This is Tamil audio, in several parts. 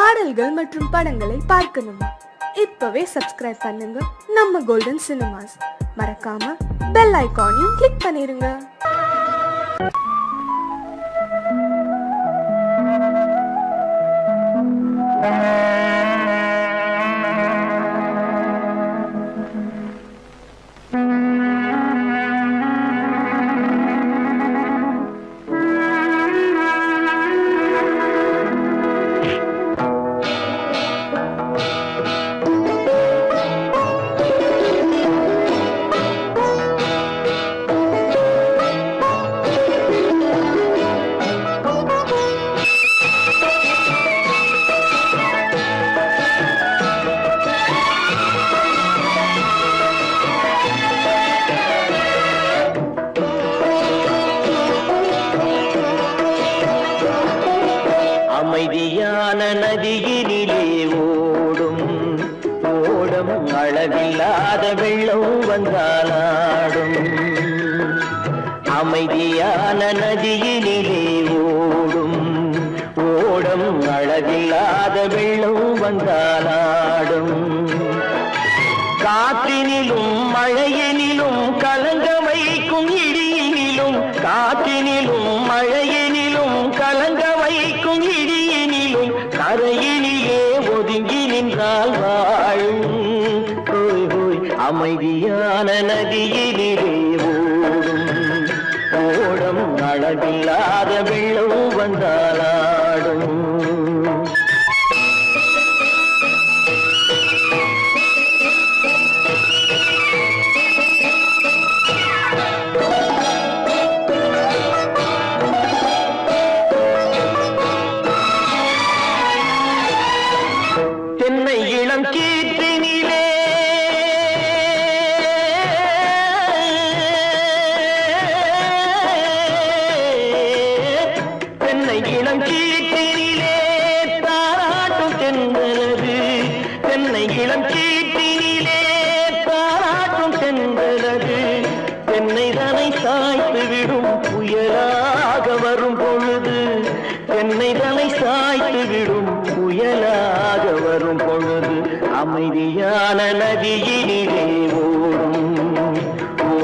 பாடல்கள் மற்றும் படங்களை பார்க்கணுமா? இப்பவே சப்ஸ்கிரைப் பண்ணுங்க நம்ம கோல்டன் சினிமாஸ். மறக்காம பெல் ஐகானையும் கிளிக் பண்ணிருங்க. அமைதியான நதியினிலே ஓடும் ஓடம் அளவில்லாத வெள்ளம் வந்தாலாடும். அமைதியான நதியினிலே ஓடும் ஓடம் அளவில்லாத வெள்ளம் வந்தாலாடும். காற்றினிலும் மழையினிலும் கலங்க வைக்கும் இடியினிலும், காற்றினிலும் மழையினிலும் கலங்க வைக்கும் இடியினிலும், கரையினிலே ஒதுங்கி நின்றால் வாழும். ஹோய் ஹோய் அமைதியான நதியினிலே ஓடும் ஓடம் அளவில்லாத வெள்ளம் வந்தாலாடும். தென்னை இளம் கீற்றினிலே தென்னை இளம் கீற்றினிலே தாராட்டும் தென்றலது. தென்னை இளம் கீற்றினிலே தாராட்டும் தென்றலது. தென்னை தனை சாய்த்து விடும் புயலாக வரும் பொழுது, தென்னை தனை சாய்த்து விடும் புயலாக வரும் பொழுது, அமைதியான நதியினிலே ஓடும்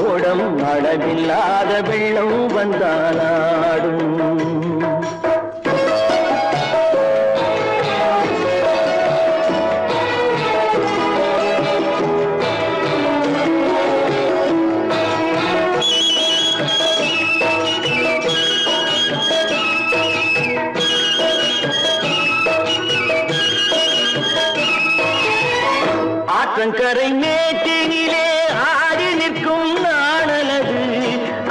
ஓடம் அளவில்லாத வெள்ளம் வந்தாலாடும். ஆற்றங்கரை மேட்டினிலே ஆடி நிற்கும் நாணலது.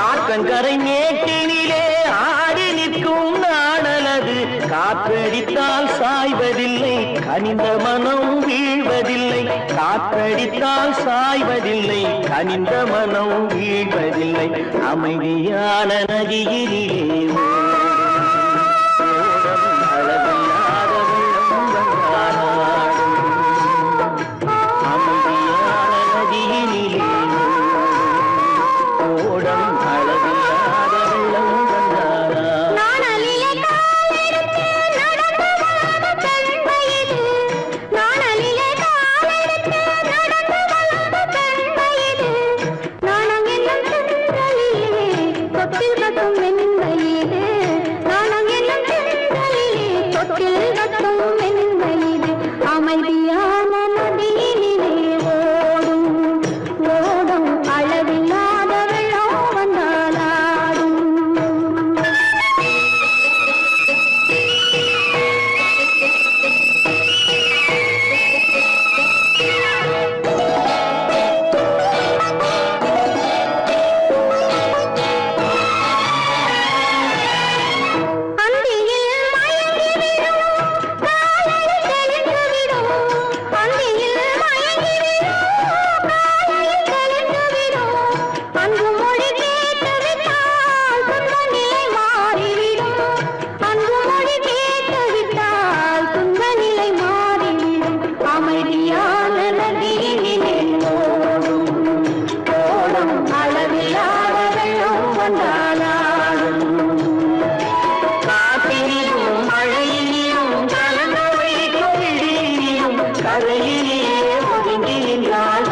ஆற்றங்கரை மேட்டினிலே ஆடி நிற்கும் நாணலது. காற்றடித்தால் சாய்வதில்லை, கனிந்த மனம் வீழ்வதில்லை. காற்றடித்தால் சாய்வதில்லை, கனிந்த மனம் வீழ்வதில்லை. அமைதியான நதியினிலே நாணம் என்னும் வெண்மையிலே கரையிலே ஒதுங்கி நின்றாள்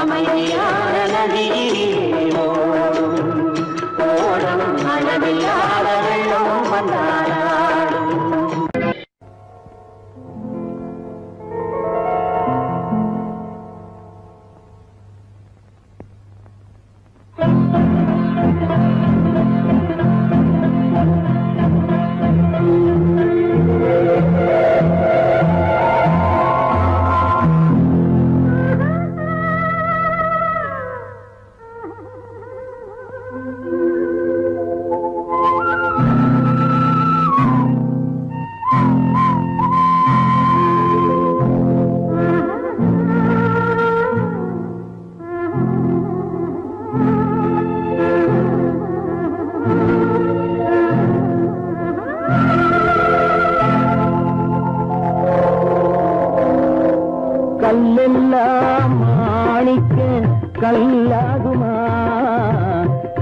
அமைதியான நதியிலே ஓடும் அளவில்லாத வெள்ளமும் வந்தாடும். கல்லெல்லாம் மாணிக்க கல்லாகுமா,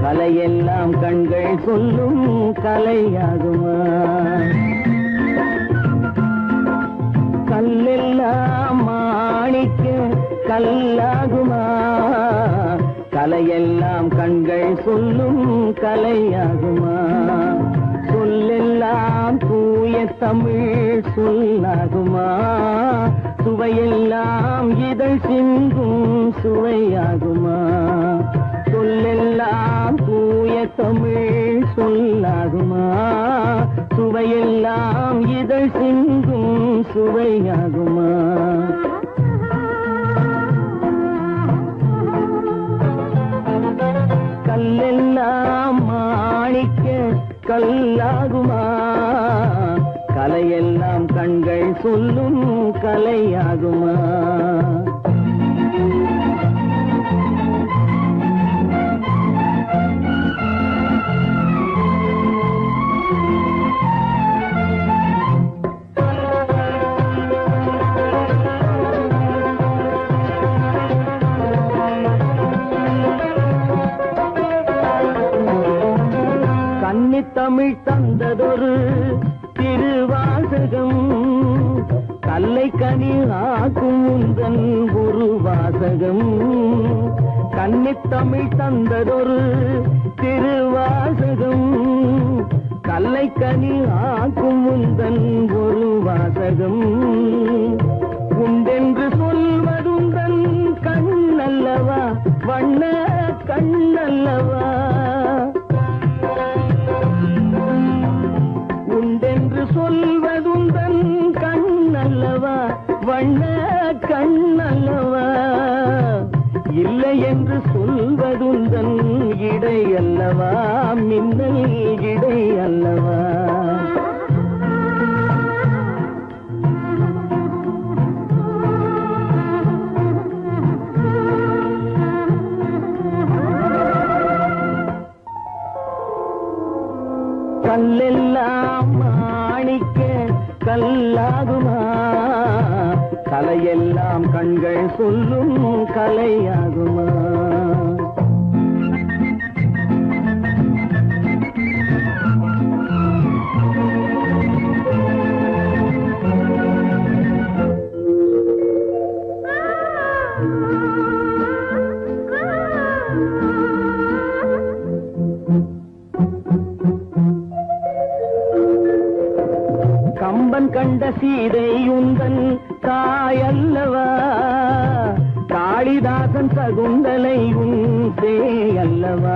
கலையெல்லாம் கண்கள் சொல்லும் கலையாகுமா. கல்லெல்லாம் மாணிக்க கல்லாகுமா, கலையெல்லாம் கண்கள் சொல்லும் கலையாகுமா. சொல்லெல்லாம் தூய தமிழ் சொல்லாகுமா, சுவையெல்லாம் இதழ் சிந்தும் சுவையாகுமா. சொல்லெல்லாம் தூய தமிழ் சொல்லாகுமா, சுவையெல்லாம் இதழ் சிந்தும் சுவையாகுமா. கல்லெல்லாம் மாணிக்க கல்லாகுமா, கலையெல்லாம் கண்கள் சொல்லும் கலையாகுமா. கன்னித்தமிழ் தந்ததொரு திருவாசகம், கல்லை கனி ஆக்கும் உந்தன் ஒரு வாசகம். கன்னித்தமிழ் தந்ததொரு திருவாசகம், கல்லை கனி ஆக்கும் உந்தன் ஒரு வாசகம். உண்டென்று சொல்வதுந்தன் கண்ணல்லவா, வண்ண கண்ணல்லவா. உண்டென்று சொல்வதுந்தன் கண்ணல்லவா, வண்ண கண்ணல்லவா. இல்லை என்று சொல்வதுந்தன் இடை அல்லவா, மின்னல் இடை அல்லவா. கல்லெல்லாம் மாணிக்க கல்லாகுமா, கலையெல்லாம் கண்கள் சொல்லும் கலையாகுமா. கம்பன் கண்ட சீதை உந்தன் தாயல்லவா, காளிதாசன் சகுந்தலை உன் சேயல்லவா.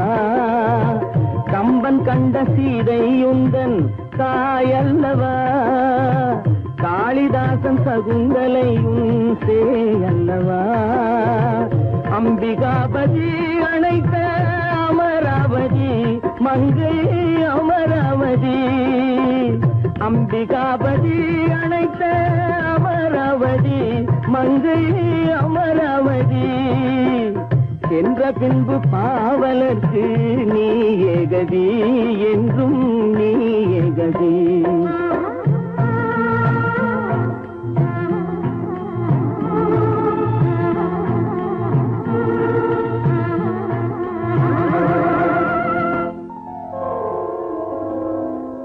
கம்பன் கண்ட சீதை உந்தன் தாயல்லவா, காளிதாசன் சகுந்தலை உன் சேயல்லவா. அம்பிகாபதி அழைத்த அமராவதி மங்கை அமராவதி. அம்பிகாபதி அழைத்த அமராவதி மங்கை அமராவதி. சென்ற பின்பு பாவலர்க்கு நீ ஏகதி, என்றும் நீ ஏகதி.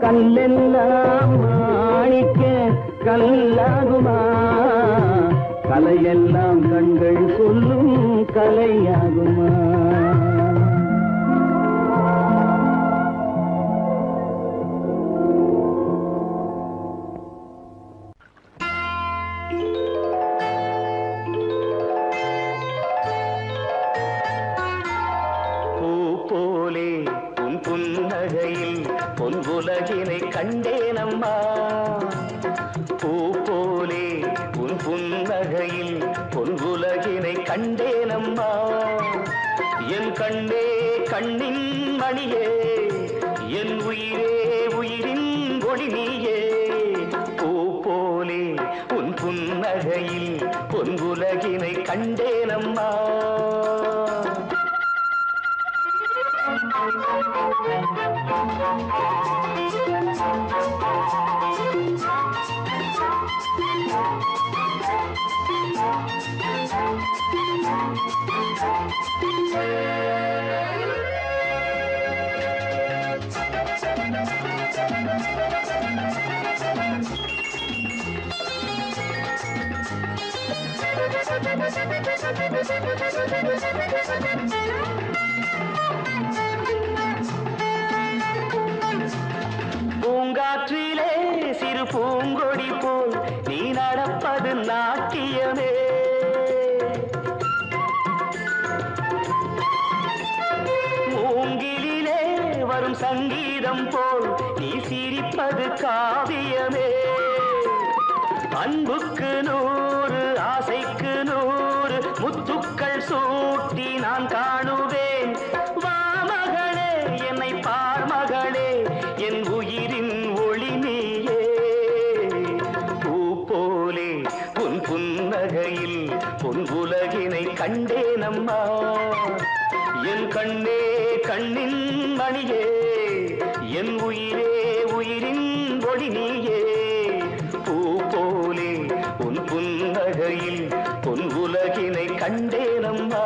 கல்லெல்லாம் மாணிக்க கல்லா கண்டேனம்மா. பூ போலே உன் புன்னகையில் பொன்குலகினை கண்டேனம்மா. என் கண்ணே கண்ணின் மணியே, என் உயிரே உயிரின் ஒளி நீயே. பூ போலே உன் புன்னகையில் பொன்குலகினை கண்டேனம்மா. பூங்காற்றிலே சிறு பூங்கொடி போல் நீ நடப்பது நாட்டியமே. மூங்கிலே வரும் சங்கீதம் போல் நீ சிரிப்பது காவியமே. அன்புக்கு 100 ஆசைக்கு 100 முத்துக்கள் சூட்டி நான் காணுவேன். வா மகளே என்னை பார் மகளே, என் உயிரின் ஒளி நீயே. பூ போலே உன் புன்னகையில் பொன்குலகினை கண்டேனம்மா. என் கண்ணே கண்ணின் மணியே, என் உயிரே உயிரின் ஒளி நீயே. பூ போலே உன் புன்னகையில் பொன்குலகினை கண்டேனம்மா.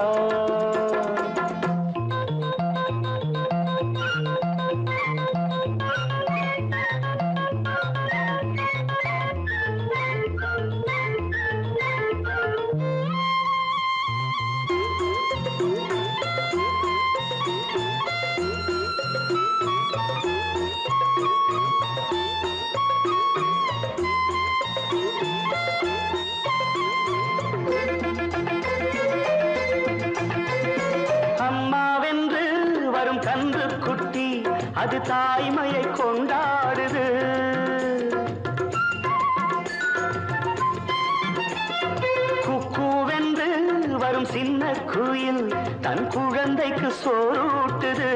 அம்மாவென்று வரும் கன்று குட்டி அது தாய்மையை கொண்டாடுது. குக்கூவென்று வரும் சின்ன குயில் தன் குழந்தைக்கு சோறூட்டுது.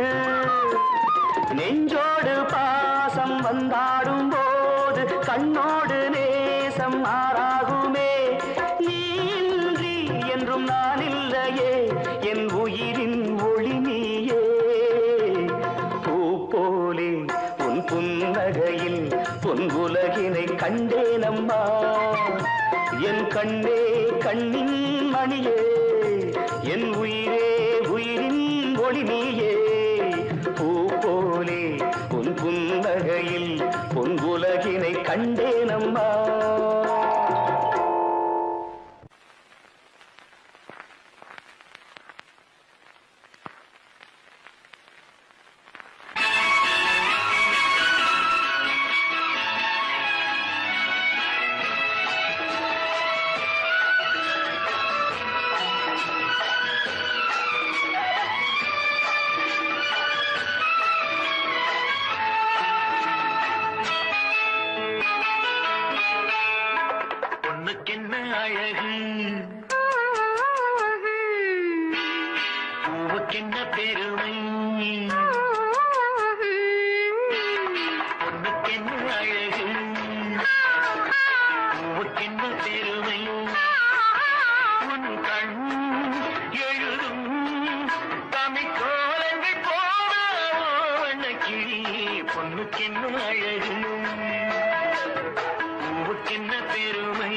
நெஞ்சோடு பாசம் வந்தாடும் போது கண்ணோடு நேசம் ஆறாகுமே. நீன்றி என்றும் நான் இல்லையே, என் உயிரின் ஒளி நீயே. பூ போலே உன் புன்னகையில் பொன்குலகினை கண்டேனம்மா. என் கண்ணே கண்ணின் மணியே, என் உயிரே உயிரின் ஒளி நீயே. பூ போலே உன் புன்னகையில் பொன்குலகினை கண்டேனம்மா. பொண்ணுக்கென்ன அழகு, பூவுக்கென்ன பெருமை. பொண்ணுக்கென்ன அழகு, பூவுக்கென்ன பெருமை. உன் கண் எழுதும் தமிழ் கோலங்கள் போல வண்ணக்கிளி. பொண்ணுக்கென்ன அழகு, பூவுக்கென்ன பெருமை.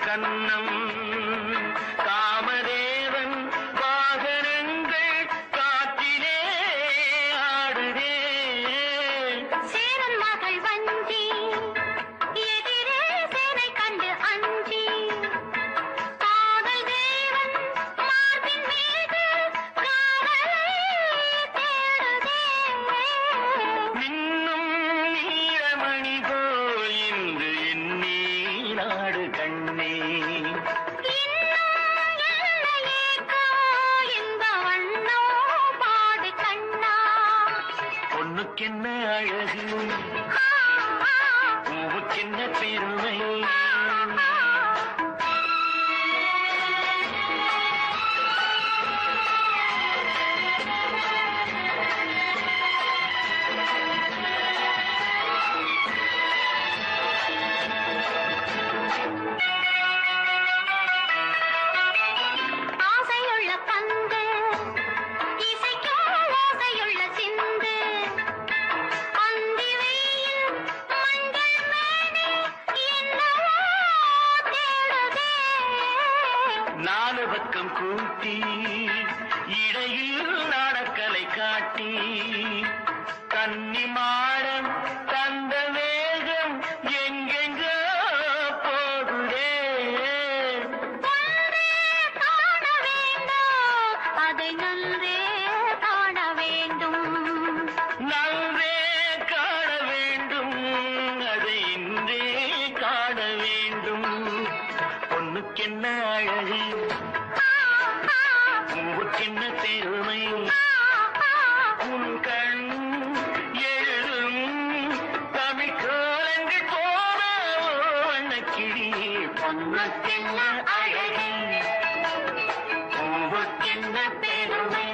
கன்னம் காமதேவன் வாகனங்கள் காற்றிலே ஆடுதே சேரன் மகள் வஞ்சி எதிரே சேனை கண்டு அஞ்சி காதல் தேவன் மார்பின் மீது காவலை தேடுதே மின்னும் நீலமணி போல் இன்று எண்ணி நாடு கண்ணே இன்னும் எல்லையேக்கோ இந்த வண்ணோ பாடு கண்ணா பொண்ணுக்கென்ன அழகு ஆ, ஆ, பூவுக்கென்ன பெருமை ஆசையுள்ள பந்து இசைக்கோ ஓசையுள்ள சிந்து அந்தி வெயில் மஞ்சள் மேனி என்னவோ தேடுதே நாலு பக்கம் கூட்டி இடையில் நாடக்கலை காட்டி கன்னி மாடம் தந்த வேகம் எங்கெங்கோ போகுதே ஒன்றே காண வேண்டும் அதை நன்றே காண வேண்டும் நன்றே காண வேண்டும் அதை இன்றே காண வேண்டும் பொண்ணுக்கென்ன அழகு ஆ, ஆ, பூவுக்கென்ன பெருமை உன் கண் எழுதும் தமிழ் கோலங்கள் போன வண்ணக்கிளி பொண்ணுக்கென்ன அழகு பூவுக்கென்ன பெருமை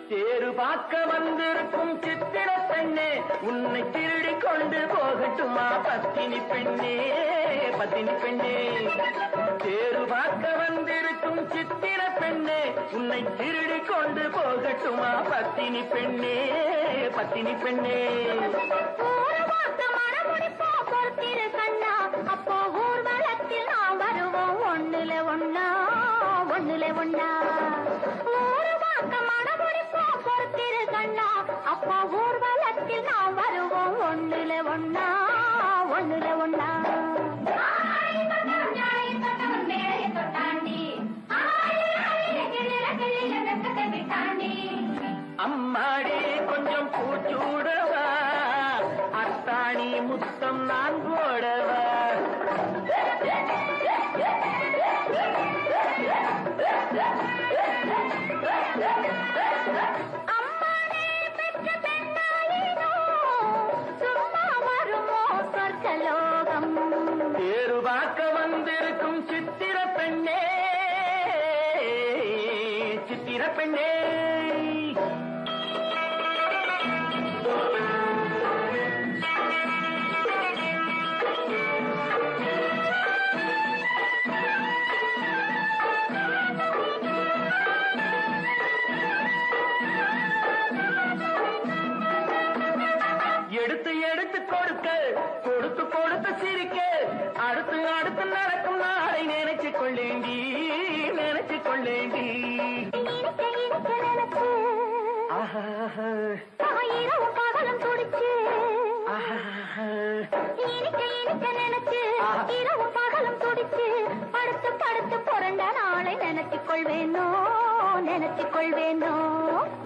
தேரு பார்க்க வந்திருக்கும் சித்திர பெண்ணே உன்னை திருடி கொண்டு போகட்டுமா பத்தினி பெண்ணே பத்தினி பெண்ணே தேரு பார்க்க வந்திருக்கும் சித்திர பெண்ணே உன்னை திருடி கொண்டு போகட்டுமா பத்தினி பெண்ணே பத்தினி பெண்ணே ஊர்வாக்க மணமுடிப்போ பொறுத்திரு கண்ணா அப்போ ஊர்வலத்தில் நாம் வருவோம் ஒண்ணுல ஒண்ணா ஒண்ணுல ஒண்ணா ஊர்வாக்க மணமுடிப்போ பொறுத்திரு கண்ணா அப்போ ஊர்வலத்தில் நாம் வருவோம் ஒண்ணுல ஒண்ணா ஒண்ணுல ஒண்ணா அம்மாடி கொஞ்சம் பூச்சூடவா அத்தாணி முத்தம் நான் போடவா அம்மானே பெற்ற பெண்ணாயினோ சும்மா வருமோ சொர்க்கலோகம் தேரு பார்க்க வந்திருக்கும் சித்திர பெண்ணே சித்திர பெண்ணே எடுத்து எடுத்து கொடுக்க கொடுத்து கொடுத்து சிரிக்க அடுத்து அடுத்து நடக்கும் நாளை நினைச்சு கொள்ளேண்டி நினைச்சு கொள்ளேண்டி இனிக்க இனிக்க நினைச்சு ஆஹா இரவும் பகலும் துடிச்சு ஆஹா இனிக்க இனிக்க நினைச்சு இரவும் பகலும் துடிச்சு படுத்து படுத்து புரண்ட நாளை நினைச்சுக் கொள்வேனோ நினைச்சுக் கொள்வேனோ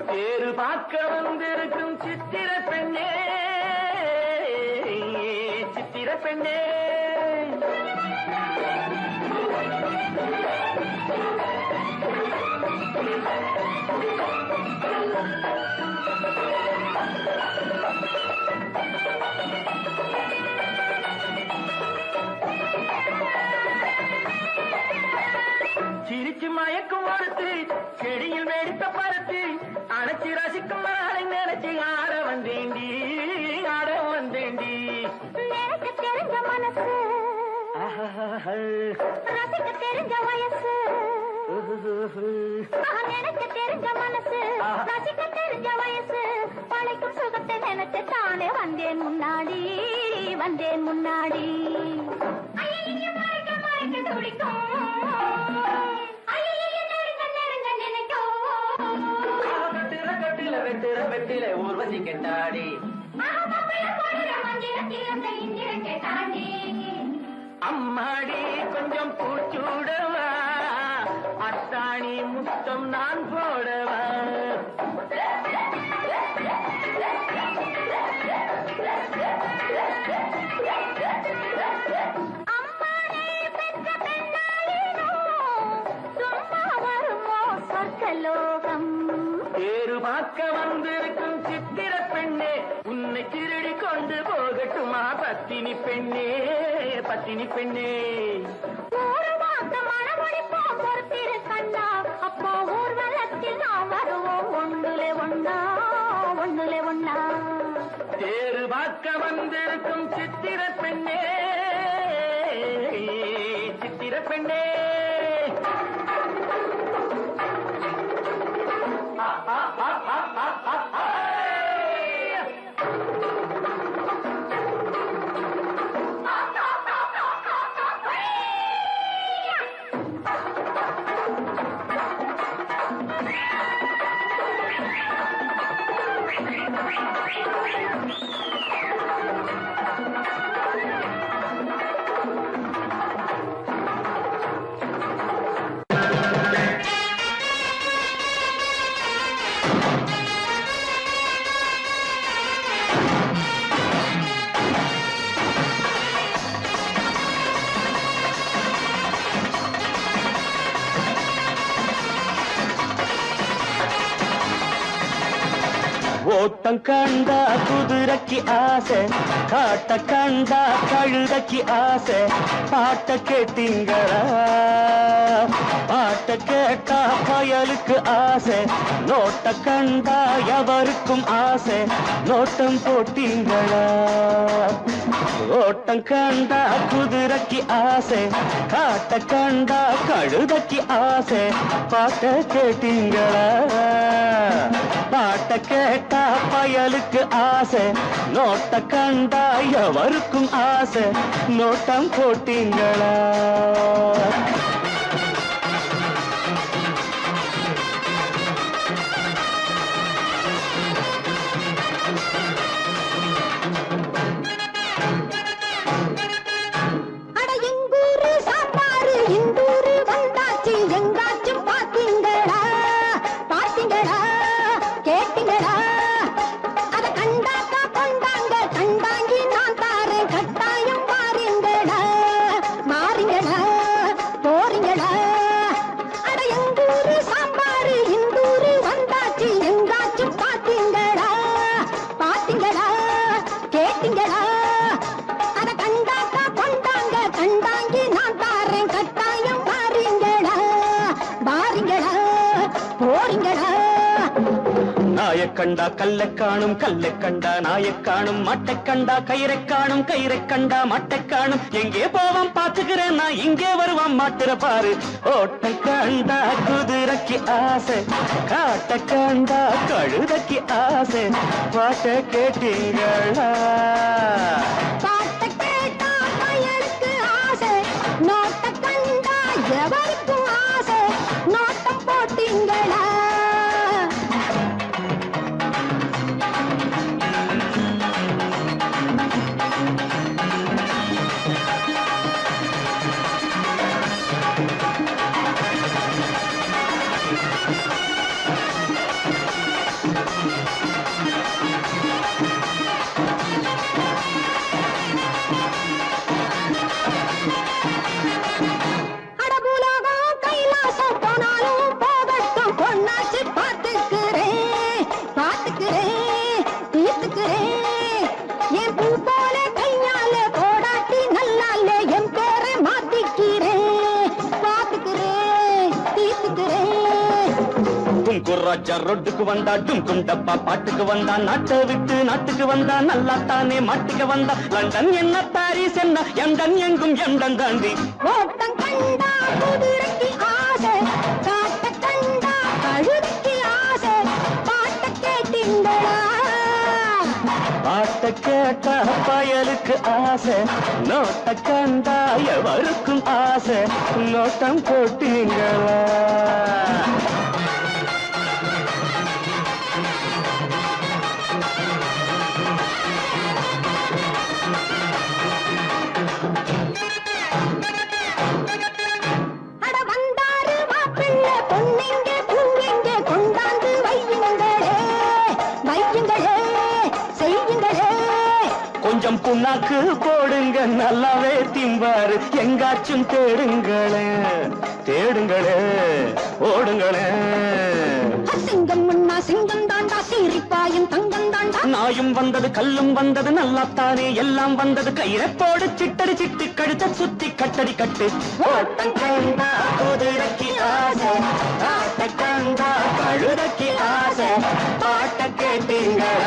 தேரு பார்க்க வந்திருக்கும் சித்திர பெண்ணே சித்திர பெண்ணே சிரிச்சு மயக்கும் ஒருத்து செடியில் வெடித்த பருத்து அணைச்சி ரசிக்கும் நாளை நினைச்சு ஆட வந்தேண்டி ஆட வந்தேண்டி. எனக்கு தெரிஞ்ச மனசு ரசிக்க தெரிஞ்ச வயசு எனக்கு தெரிஞ்ச மனசு ரசிக்க தெரிஞ்ச வயசு பழைக்கும் சுகத்தை நினைச்சு தானே வந்தேன் முன்னாடி வந்தேன் முன்னாடி. ஐயையோ, மறைக்க மறைக்க துடிக்கும். ஐயையோ, நெருங்க நெருங்க நினைக்கும். கட்டுற கட்டில வெட்டுற வெட்டில ஊர்வசி கெட்டாடி. மாப்பிள்ளை போடுற மந்திரத்தில் அந்த இந்திரன் கேட்டாண்டி. அம்மாடி கொஞ்சம் பூச்சூடவா அத்தாணி முத்தம் நான் போடவா. அம்மானே பெற்ற பெண்ணாயினோ சும்மா வருமோ சொர்க்கலோகம். தேரு பார்க்க வந்திருக்கும் சித்திர பெண்ணே உன்னை திருடி கொண்டு போகட்டுமா பத்தினி பெண்ணே பத்தினி பெண்ணே. ஒரு வார்த்தை மனமொழிப்போம் பொறுத்திரு கண்ணா. அப்போ ஊர்வலத்தில் நாம் வருவோம் ஒண்ணுலே ஒண்ணா ஒண்ணுலே ஒண்ணா. தேரு பார்க்க வந்திருக்கும் சித்திர பெண்ணே சித்திர பெண்ணே. ஓட்டம் கண்டா குதிரைக்கு ஆசை காட்ட கண்டா கழுதைக்கு ஆசை. பாட்ட கேட்டீங்களா பாட்ட கேட்டா பயலுக்கு ஆசை. நோட்ட கண்டா எவருக்கும் ஆசை நோட்டம் போட்டீங்களா. ஓட்டம் கண்டா குதிரைக்கு ஆசை காட்ட கண்டா கழுதைக்கு ஆசை. பாட்ட கேட்டீங்களா பாட்ட கேட்டா பயலுக்கு ஆசை நோட்ட கண்டா எவருக்கும் ஆசை நோட்டம் போட்டீங்களா. அட எங்கூரு சாப்பாரு இந்தூரு வந்தாச்சு எங்காச்சும் பாத்தீங்களா பாத்தீங்களா கேட்டீங்களா. அத கண்டாக்கா கொண்டாங்க கண்டாங்கி நான் தாரேன் கட்டாயம் மாறீங்களா மாறீங்களா போறீங்களா. அட எங்கூரு சாம்பாரு இந்தூரு வந்தாச்சு எங்காச்சும் பாத்தீங்களா பாத்தீங்களா கேட்டீங்களா. அத கண்டாக்கா கொண்டாங்க கண்டாங்கி நான் தாரேன் கட்டாயம் மாறீங்களா மாறீங்களா போறீங்களா. நாயக் கண்டா கல்லை காணும் கல்லை கண்டா நாயக் காணும் மட்டை கண்டா கயிறை காணும் கயிறை கண்டா மட்டை காணும். எங்கே போவான் பாத்துக்கிறேன் நான் இங்கே வருவான் மாட்டுற பாரு. ஓட்ட கண்டா குதிரைக்கு ஆசை காட்ட கண்டா கழுதைக்கு ஆசை. பாட்ட கேட்டீங்களா பாட்ட கேட்டா பயலுக்கு ஆசை நோட்ட கண்டா எவருக்கும் ஆசை நோட்டம் போட்டீங்களா. அட பூலோக குர்ராஜா ரொட்டுக்கு வந்தா டும் டப்பா பாட்டுக்கு வந்தா நாட்டை விட்டு நாட்டுக்கு வந்தா நல்லா தானே மாட்டுக்கு வந்தா லண்டன் என்ன பாரிஸ் என்ன எண்டன் எங்கும் எண்டன் தாண்டி ஓட்டம் கண்டா குதிரைக்கு ஆசை காட்ட கண்டா கழுதைக்கு ஆசை பாட்ட கேட்டீங்களா பாட்ட கேட்டா பயலுக்கு ஆசை நோட்ட கண்டா எவருக்கும் ஆசை நோட்டம் போட்டீங்களா அட வந்தாரு மாப்பிள்ளை பொண்ணுங்க பூங்கெங்க கொண்டாந்து வையுங்களே வையுங்களே செய்யுங்களே கொஞ்சம் புண்ணாக்கு போடுங்க நல்லாவே திம்பாரு எங்காச்சும் தேடுங்களே தேடுங்களே ஓடுங்களே சிங்கம் முன்னா சிங்கம் தாண்டா சீரிப்பாயும் தங்கம் தாண்டா நாயும் வந்தது கல்லும் வந்தது நல்லாத்தானே எல்லாம் வந்தது கயிறை போடு சிட்டடி சிட்டு கழுத்த சுத்தி கட்டடி கட்டு ஓட்டம் கண்டா குதிரைக்கு ஆசை ஆட்ட கண்டா கழுதைக்கு ஆசை பாட்ட கேட்டீங்களா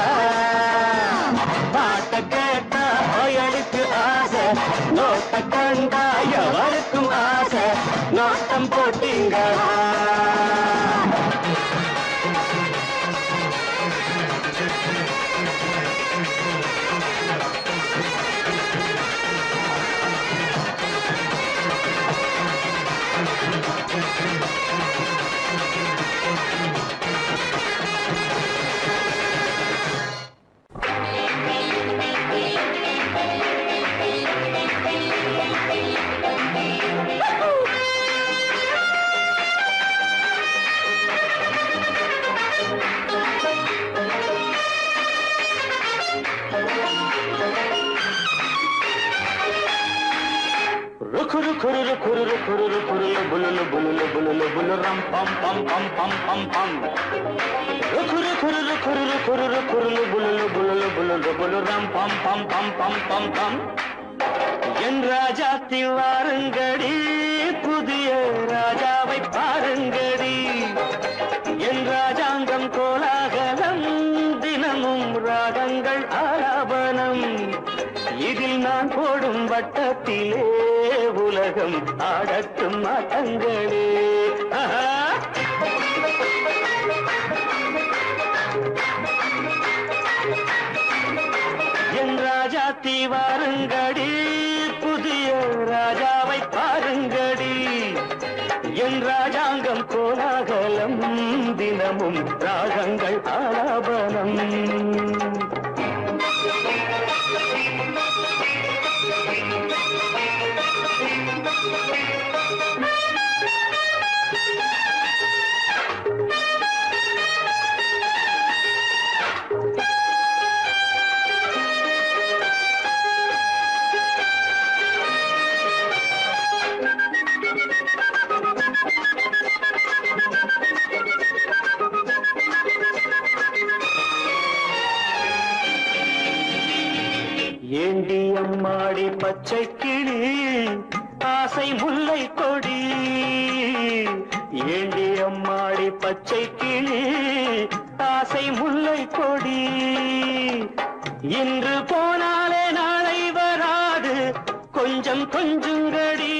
பாட்ட கேட்டா பயலுக்கு ஆசை நோட்ட கண்டா எவருக்கும் ஆசை நோட்டம் போட்டீங்களா Rukuru kururu kururu kururu kurulu bululu bululu bululu buluram pam pam pam pam pam pam. Rukuru kururu kururu kururu kurulu bululu bululu bululu buluram pam pam pam pam pam pam. என் ராஜாத்தி வாருங்கடி புதிய ராஜாவை பாருங்கடி என் ராஜாங்கம் கோலாகலம் தினமும் ராகங்கள் ஆலாபனம் இதில் நான் போடும் வட்டத்திலே உலகம் ஆடட்டும் ஆட்டங்களே என் ராஜாத்தி வாருங்கடி புதிய ராஜாவை பாருங்கடி என் ராஜாங்கம் கோலாகலம் தினமும் ராகங்கள் ஆலாபனம் ஏண்டி அம்மாடி பச்சை கிளி ஆசை முல்லை கொடி ஏண்டி அம்மாடி பச்சை கிளி ஆசை முல்லை கொடி இன்று போனாலே நாளை வராது கொஞ்சம் கொஞ்சங்கடி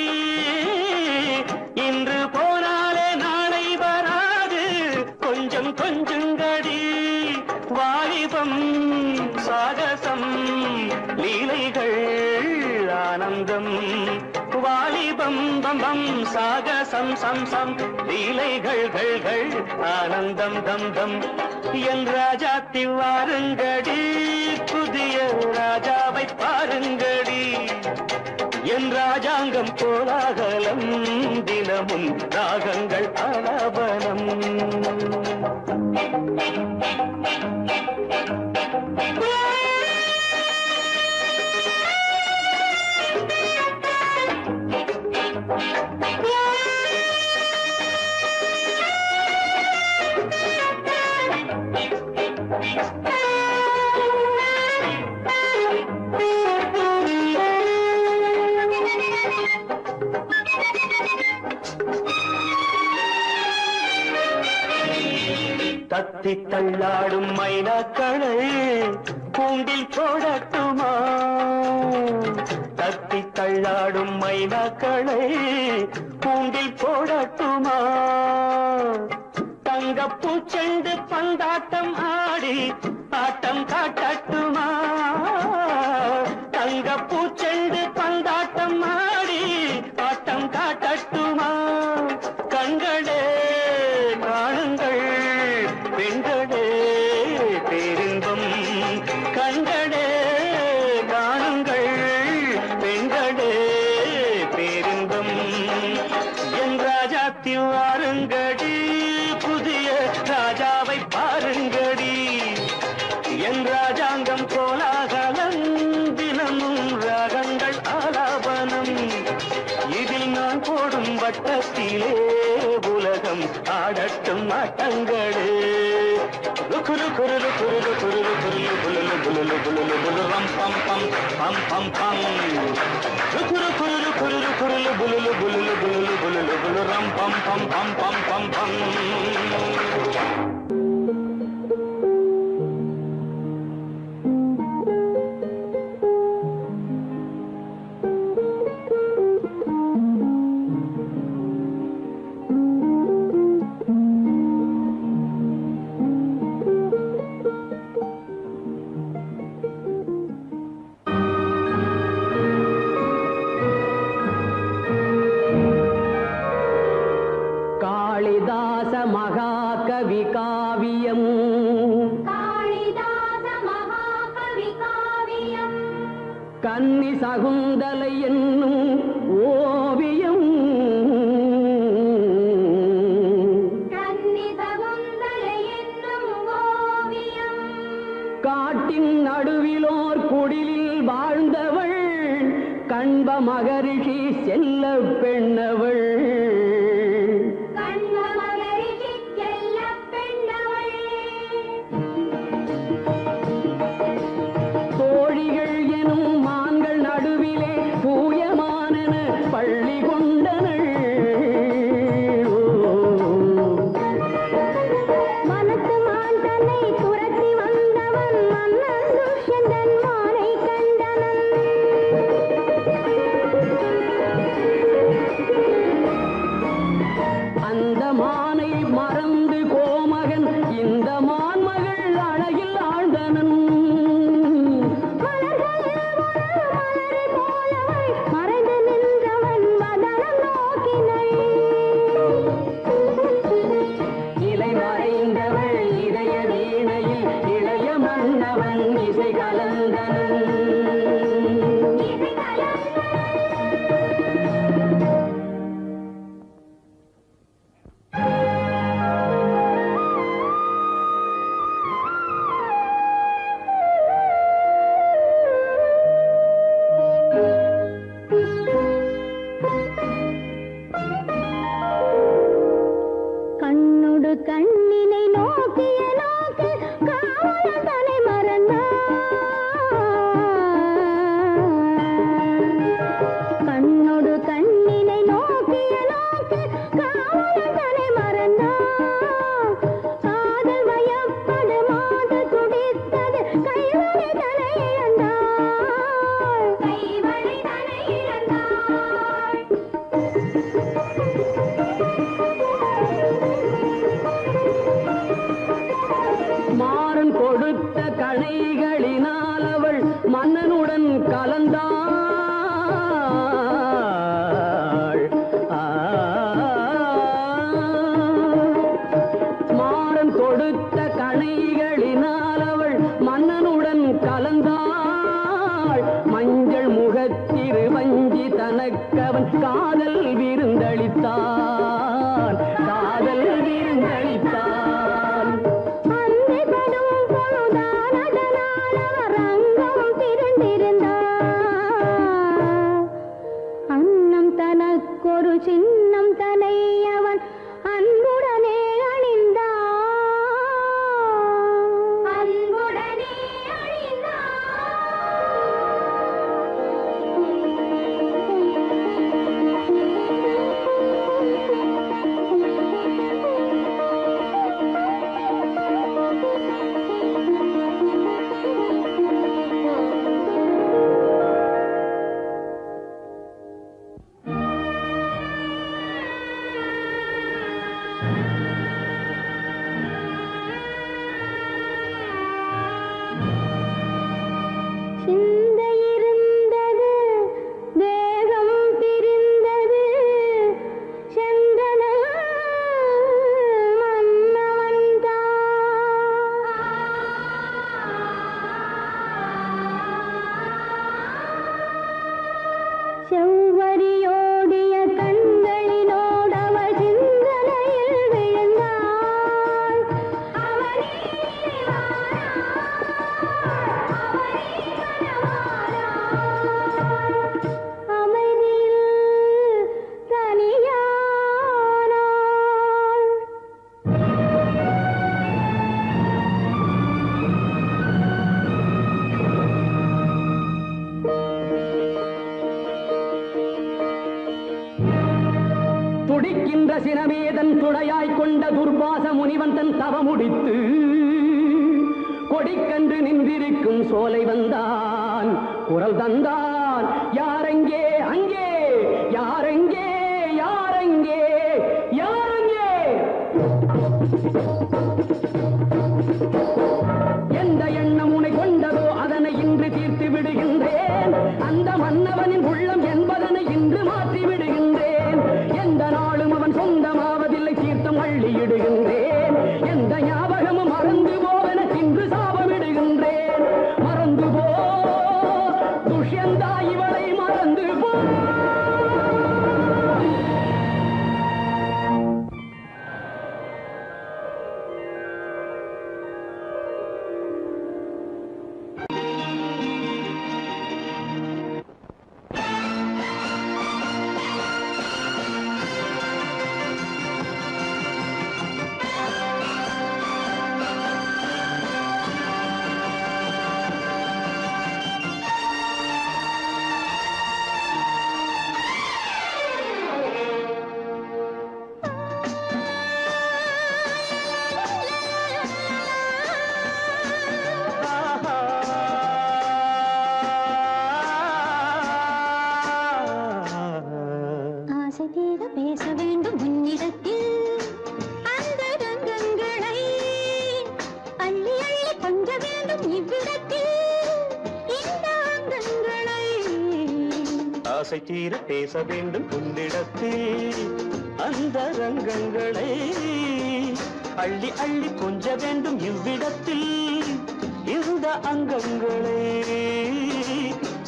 இன்று போனாலே நாளை வராது கொஞ்சம் கொஞ்சங்கடி வாலிபம் சாகசம் லீலைகள் ஆனந்தம் வாலிபம் பம் பம் சாகசம் சம் சம் லீலைகள் ஆனந்தம் தம் தம் என் ராஜாத்தி வாருங்கடி புதிய ராஜாவை பாருங்கடி என் ராஜாங்கம் கோலாகலம் தினமும் ராகங்கள் ஆலாபனம் தத்தி தள்ளாடும் மைனாக்களை கூண்டில் போடட்டுமா? தத்தி தள்ளாடும் மைனாக்களை கூண்டில் போடட்டுமா? தங்கப்பூ செண்டு பந்தாட்டம் ஆடி ஆட்டம் காட்டட்டுமா? தங்கப்பூ செண்டு பந்தாட்டம் ஆடி ஆட்டம் காட்டட்டுமா? கண்களே காணுங்கள் பெண்களே பேரின்பம், கண்களே காணுங்கள் பெண்களே பேரின்பம். என் ராஜாத்தி வாருங்கடி, புதிய ராஜாவை பாருங்கடி. என் ராஜாங்கம் கோலாகலம், தினமும் ராகங்கள் ஆலாபனம். இதில் நான் போடும் வட்டத்திலே உலகம் ஆடட்டும் ஆட்டங்களே. குரு குரு குரு குரு குரு புலு புலு புலு புலு ரம் பம் பம் பம் பம் பம். குரு குரு குரு குரு புலு புலு புலு புலு புலு ரம் பம் பம் பம் பம் பம் பம். காளிதாச மகாகவி காவியம், காளிதாச மகாகவி காவியம், கன்னி சகுந்தலை என்னும் ஓவியம். கன்னி சகுந்தலை என்னும் ஓவியம். காட்டின் நடுவிலோர் குடிலில் வாழ்ந்தவள், கண்ப மகரிஷி செல்ல பெண்ணவள். கண்ப மகரிஷி செல்லப் பெண்ணவள். தோழிகள் எனும் மான்கள் நடுவிலே தூயமானன பள்ளி கொண்டனள். மனத்து மான் தன்னை துரத்தி வந்தவன் மன்னன் துஷ்யந்தன் மானை கண்டனன். அந்த மானை மறந்து கோமகன் இந்த மான்மகள் அழகில் ஆழ்ந்தனன். மலர்களில் ஒரு மலரை போலவள் மறைந்து நின்றவன் வதனம் நோக்கினள். இலை மறைந்தவள் இதய வீணையில் இளைய மன்னவன் இசை கலந்தனன். இசை கலந்தனள். கண்ணொடு கண்ணினை நோக்கிய நோக்கு காவலன் தன்னை மறந்தான். கண்ணொடு கண்ணினை நோக்கிய நோக்கு காவலன் தன்னை மறந்தான். காதல் வயப்படு மாது துடித்தது கைவழி தன்னை இழந்தாள். கைவழி தன்னை இழந்தாள். மாறன் கொடுத்த கணைகளினால் அவள் மன்னனுடன் கலந்தாள். மாறன் கொடுத்த கணைகளினால் அவள் மன்னனுடன் கலந்தாள். மஞ்சள் முகத்திரு வஞ்சி தனக்கவன் காதல் விருந்தளித்தான். காதல் விருந்தளித்தான். அன்னை படும் பொழுதான் அதனால் அவர் அங்கம் திரண்டிருந்தார். துணையாய் கொண்ட துர்வாச முனிவன் தன் தவமுடித்து கொடிக்கன்று நின்றிருக்கும் சோலை வந்தான், குரல் தந்தான். யாரெங்கே அங்கே, யாரெங்கே யாரெங்கே யாரெங்கே? எந்த எண்ணம் உனை கொண்டதோ அதனை இன்று தீர்த்து விடுகின்றேன். அந்த மன்னவனின் உள்ளம் என்பதனை இன்று மாற்றி விடுகின்றேன். எந்த நாளும் அவன் சொந்தமாவதில்லை, தீர்த்தம் அள்ளியிடுகின்றேன். எந்த ஞாபகமும் மறந்து போவென இன்று சாபமிடுகின்றேன். மறந்து போ துஷ்யந்தா, இவளை மறந்து போ. ஆசை தீர பேச வேண்டும் உன்னிடத்தில். அந்த ரங்கங்களை அள்ளி அள்ளி கொஞ்ச வேண்டும் இவ்விடத்தில். இந்த அங்கங்களை ஆசை தீர பேச வேண்டும் உன்னிடத்தில். அந்த ரங்கங்களை அள்ளி அள்ளி கொஞ்ச வேண்டும் இவ்விடத்தில். இந்த அங்கங்களை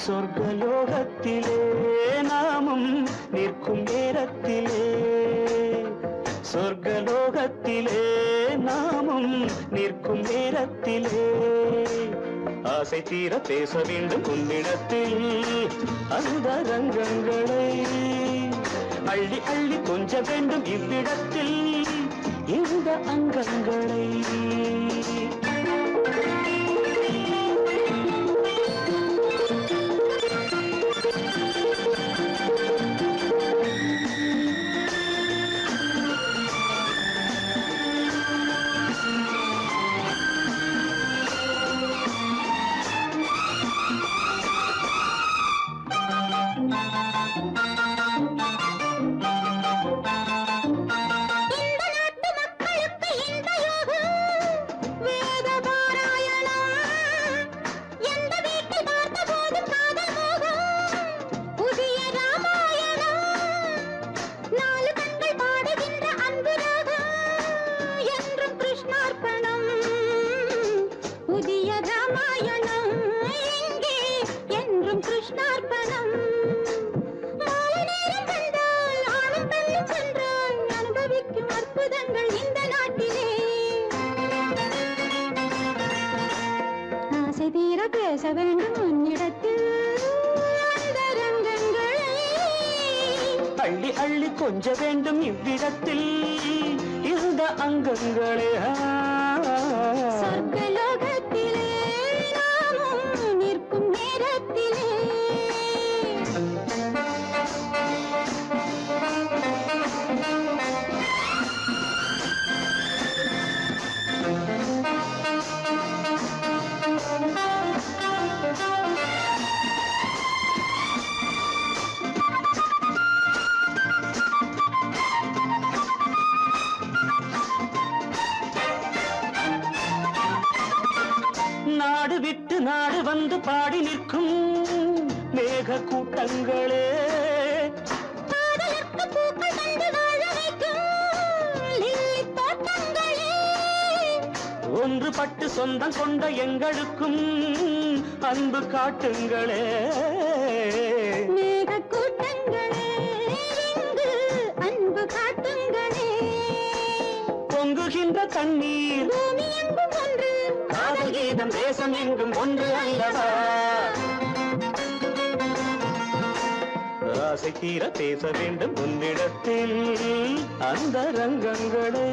சொர்க்கலோகத்திலே நாமும் நிற்கும் நேரத்திலே, சொர்க்கலோகத்திலே நாமும் நிற்கும் நேரத்திலே ஆசை தீர பேச வேண்டும் உன்னிடத்தில். அந்த ரங்கங்களை அள்ளி அள்ளி கொஞ்ச வேண்டும் இவ்விடத்தில். இந்த அங்கங்களை கிருஷ்ணார்ப்பணம். மாலை நேரம் வந்தால் ஆணும் பெண்ணும் சென்றால் அனுபவிக்கும் அற்புதங்கள் இந்த நாட்டிலே. ஆசை தீர பேச வேண்டும் உன்னிடத்தில். அந்த ரங்கங்களை அள்ளி அள்ளி கொஞ்ச வேண்டும் இவ்விடத்தில். இந்த அங்கங்களே சொர்க்கலோகத்திலே நாமும் நிற்கும் நேரத்திலே. நாடு விட்டு நாடு வந்து பாடி நிற்கும் மேக கூட்டங்களே, காதலுக்கு பூக்கள் கண்டு வாழ வைக்கும் லில்லி தோட்டங்களே, ஒன்றுபட்டு சொந்தம் கொண்ட எங்களுக்கும் அன்பு காட்டுங்களே. மேக கூட்டங்களே இங்கு அன்பு காட்டுங்களே. பொங்குகின்ற தண்ணீர் பூமி எங்கும் ஒன்று, காதல் கீதம் தேசம் எங்கும் ஒன்று அல்லவா. ஆசை தீர பேச வேண்டும் உன்னிடத்தில். அந்த ரங்கங்களே